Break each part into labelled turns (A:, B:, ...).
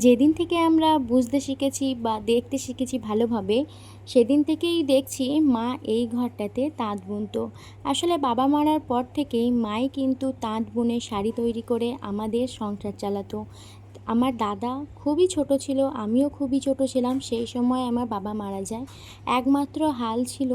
A: যেদিন থেকে আমরা বুঝতে শিখেছি বা দেখতে শিখেছি ভালোভাবে, সেদিন থেকেই দেখছি মা এই ঘরটাতে তাঁত বুনতো। আসলে বাবা মারার পর থেকেই মাই কিন্তু তাঁত বুনে শাড়ি তৈরি করে আমাদের সংসার চালাতো। আমার দাদা খুবই ছোট ছিল, আমিও খুবই ছোট ছিলাম। সেই সময় আমার বাবা মারা যায়। একমাত্র হাল ছিল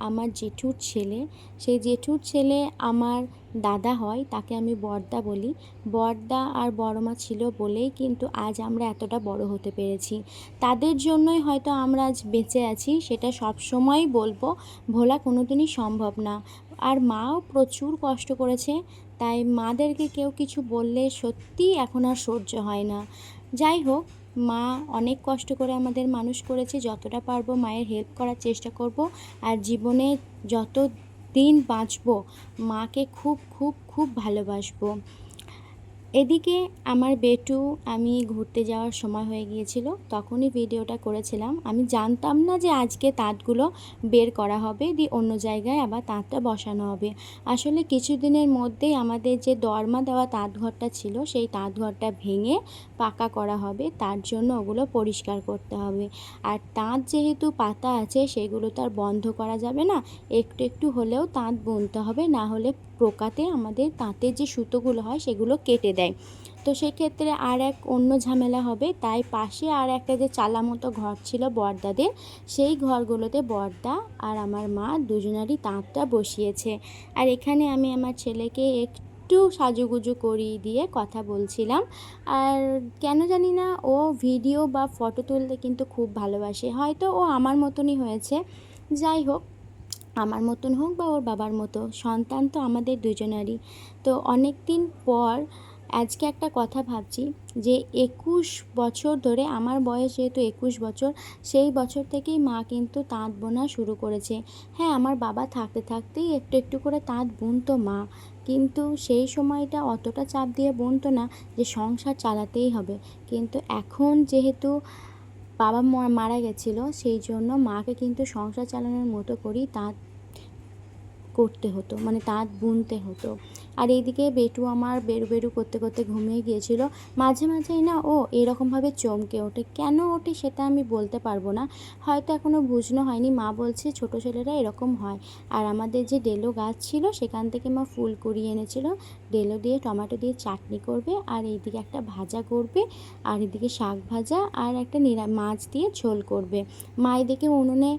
A: আমার জেঠুর ছেলে। সেই জেঠুর ছেলে আমার দাদা হয়, তাকে আমি বড়দা বলি। বড়দা আর বড়মা ছিল বলেই কিন্তু আজ আমরা এতটা বড় হতে পেরেছি। তাদের জন্যই হয়তো আমরা আজ বেঁচে আছি, সেটা সবসময়ই বলবো, ভোলা কোনোদিনই সম্ভব না। আর মাও প্রচুর কষ্ট করেছে, তাই মাদেরকে কেউ কিছু বললে সত্যিই এখন আর সহ্য হয় না। যাই হোক, মা অনেক কষ্ট করে আমাদের মানুষ করেছে। যতটা পারবো মায়ের হেল্প করার চেষ্টা করব। আর জীবনে যত দিন বাঁচবো মাকে খুব খুব খুব ভালোবাসবো। এদিকে আমার বেটু, আমি ঘুরতে যাওয়ার সময় হয়ে গিয়েছিল, তখনই ভিডিওটা করেছিলাম। আমি জানতাম না যে আজকে তাঁতগুলো বের করা হবে, দিয়ে অন্য জায়গায় আবার তাঁতটা বসানো হবে। আসলে কিছুদিনের মধ্যেই আমাদের যে দরমা দেওয়া তাঁতঘরটা ছিল, সেই তাঁতঘরটা ভেঙে পাকা করা হবে। তার জন্য ওগুলো পরিষ্কার করতে হবে। আর তাঁত যেহেতু পাতা আছে, সেগুলো তো আর বন্ধ করা যাবে না। একটু একটু হলেও তাঁত বুনতে হবে, না হলে পোকাতে আমাদের তাঁতের যে সুতোগুলো হয় সেগুলো কেটে দেয়। তো সেক্ষেত্রে আর এক অন্য ঝামেলা হবে। তাই পাশে আর একটা যে চালা মতো ঘর ছিল বড়দাদের, সেই ঘরগুলোতে বড়দা আর আমার মা দুজনারই তাঁতটা বসিয়েছে। আর এখানে আমি আমার ছেলেকে একটু সাজুগুজু করিয়ে দিয়ে কথা বলছিলাম। আর কেন জানি না, ও ভিডিও বা ফটো তুলতে কিন্তু খুব ভালোবাসে। হয়তো ও আমার মতনই হয়েছে। যাই হোক, আমার মতন হোক বা ওর বাবার মতো, সন্তান তো আমাদের দুজনারই। তো অনেক দিন পর আজকে একটা কথা ভাবছি, যে 21 বছর ধরে, আমার বয়স যেহেতু 21 বছর, সেই বছর থেকেই মা কিন্তু তাঁত বোনা শুরু করেছে। হ্যাঁ, আমার বাবা থাকতে থাকতেই একটু একটু করে তাঁত বুনতো মা, কিন্তু সেই সময়টা অতটা চাপ দিয়ে বুনতো না যে সংসার চালাতেই হবে। কিন্তু এখন যেহেতু বাবা মারা গেছিলো, সেই জন্য মাকে কিন্তু সংসার চালানোর মতো করেই তাঁত করতে হতো, মানে তাঁত বুনতে হতো। আর এইদিকে বেটু আমার বেরু বেরু করতে করতে ঘুমিয়ে গিয়েছিল। মাঝে মাঝেই না ও এরকমভাবে চমকে ওঠে, কেন ওঠে সেটা আমি বলতে পারবো না, হয়তো এখনও বুঝনো হয়নি। মা বলছে ছোটো ছেলেরা এরকম হয়। আর আমাদের যে ডেলো গাছ ছিল, সেখান থেকে মা ফুল কুড়িয়ে এনেছিল। ডেলো দিয়ে টমেটো দিয়ে চাটনি করবে, আর এইদিকে একটা ভাজা করবে, আর এদিকে শাক ভাজা, আর একটা মাছ দিয়ে ঝোল করবে। মা এদিকে উনুনে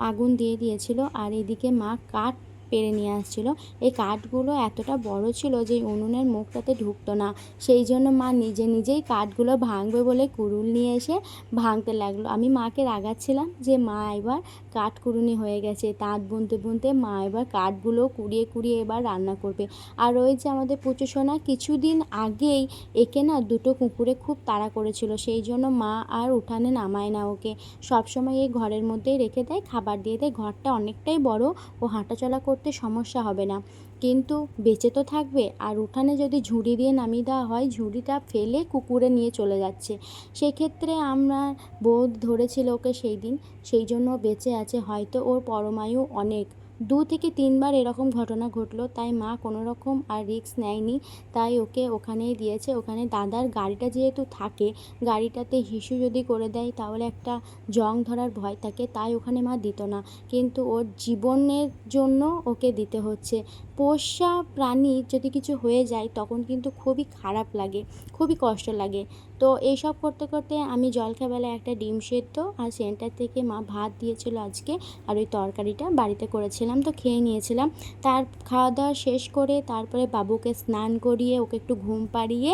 A: আগুন দিয়ে দিয়েছিল, আর এদিকে মা কাঠ পেরে নিয়ে আসছিল। এই কাঠগুলো এতটা বড় ছিল যে উনুনের মুখটাতে ঢুকতো না। সেই জন্য মা নিজে নিজেই কাঠগুলো ভাঙবে বলে কুড়ুল নিয়ে এসে ভাঙতে লাগলো। আমি মাকে রাগাচ্ছিলাম যে মা এবার কাঠ কুড়ুনি হয়ে গেছে, তাঁত বুনতে বুনতে মা এবার কাঠগুলো কুড়িয়ে কুড়িয়ে এবার রান্না করবে। আর ওই যে আমাদের পুচু সোনা, কিছুদিন আগেই একে না দুটো কুকুরে খুব তাড়া করেছিল, সেই জন্য মা আর উঠানে নামায় না ওকে, সবসময় এই ঘরের মধ্যেই রেখে দেয়, খাবার দিয়ে দেয়। ঘরটা অনেকটাই বড়, ও হাঁটাচলা করতে সমস্যা হবে না, কিন্তু বেঁচে তো থাকবে। আর উঠানে যদি ঝুড়ি দিয়ে নামিয়ে দেওয়া হয়, ঝুড়িটা ফেলে কুকুরে নিয়ে চলে যাচ্ছে। সেক্ষেত্রে আমরা বোধ ধরেছিল ওকে সেই দিন, সেই জন্য বেঁচে আছে। হয়তো ওর পরমায়ু অনেক, 2 থেকে 3 বার এরকম ঘটনা ঘটলো, তাই মা কোনো রকম আর রিস্ক নেয়নি। তাই ওকে ওখানেই দিয়েছে। ওখানে দাদার গাড়িটা যেহেতু থাকে, গাড়িটাতে হিসু যদি করে দেয় তাহলে একটা জং ধরার ভয় থাকে, তাই ওখানে মা দিত না। কিন্তু ওর জীবনের জন্য ওকে দিতে হচ্ছে। পোষা প্রাণী যদি কিছু হয়ে যায় তখন কিন্তু খুবই খারাপ লাগে, খুবই কষ্ট লাগে। তো এইসব করতে করতে আমি জলখাবেলায় একটা ডিম সেদ্ধ আর সেন্টার থেকে মা ভাত দিয়েছিল আজকে, আর ওই তরকারিটা বাড়িতে করেছিলাম, তো খেয়ে নিয়েছিলাম। তার খাওয়া দাওয়া শেষ করে তারপরে বাবুকে স্নান করিয়ে ওকে একটু ঘুম পাড়িয়ে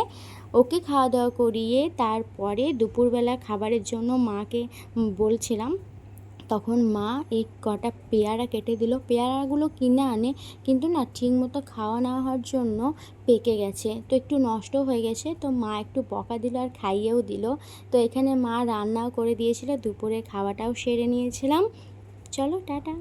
A: ওকে খাওয়া দাওয়া করিয়ে তারপরে দুপুরবেলা খাবারের জন্য মাকে বলছিলাম, তখন মা এই কটা পেয়ারা কেটে দিল। পেয়ারাগুলো কিনে আনে, কিন্তু না ঠিক মতো খাওয়া না হওয়ার জন্য পেকে গেছে, তো একটু নষ্ট হয়ে গেছে। তো মা একটু বকা দিল আর খাইয়েও দিল। তো এখানে মা রান্নাও করে দিয়েছিল, দুপুরে খাওয়াটাও সেরে নিয়েছিলাম। চলো টাটা।